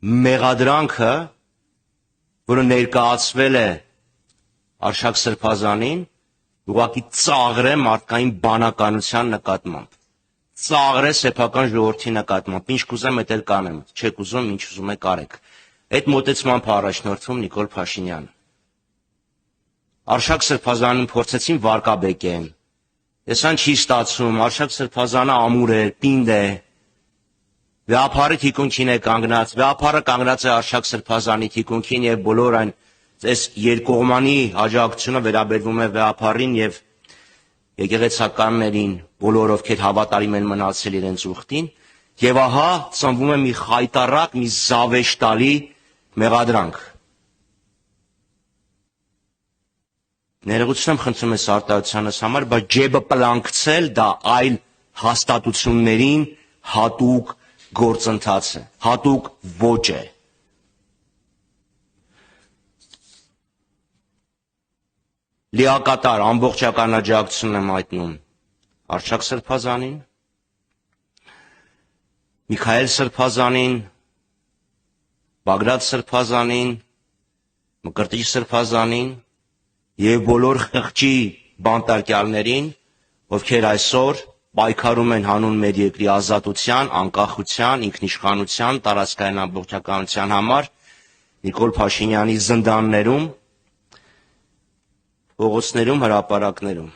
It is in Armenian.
մեղադրանքը, որը ներկայացվել է Արշակ Սրբազանին, ուղղակի ծաղր է մարդկային բանականության նկատմամբ, ծաղր է սեփական ժողովրդի նկատմամբ, ինչ կուզեմ էդ էլ կանեմ, չեք ուզում, ինչ ուզում եք արեք։ Այդ մոտեցմամբ առաջնորդվում Նիկոլ Փաշինյանը։ Արշակ Սրբազանին փորձեցին վարկաբեկեն, այսան չի ստացվում, Արշակ Սրբազանը ամուր է, պինդ է, վեհապարի թիկունքին է կանգնած, վեհապարը կանգնած է Արշակ Սրբազանի թիկունքին եւ բոլոր այն այս երկկողմանի աջակցությունը վերաբերվում է վեհապարին եւ եկեղեցականներին, բոլոր ովքեր հավատարիմ են մնացել իրենց ուխտին, եւ ահա ծնվում է մի խայտառակ, մի զավեշտալի մեղադրանք։ Ներողություն եմ խնդրում ես արտահայտությանս համար, բայց ջեբը պլանկցել դա այլ հաստատություններին հատուկ գործընթաց է, հատուկ ոճ է։ Լիակատար ամբողջական աջակցություն եմ հայտնում Արշակ Սրբազանին, Միքայել Սրբազանին, Բագրատ Սրբազանին, Մկրտիչ Սրբազանին եւ բոլոր խղճի բանտարկյալներին, ովքեր այսօր պայքարում են հանուն մեր երկրի ազատության, անկախության, ինքնիշխանության, տարածքային ամբողջականության համար Նիկոլ Փաշինյանի զնդաններում, փողոցներում, հրապարակներում։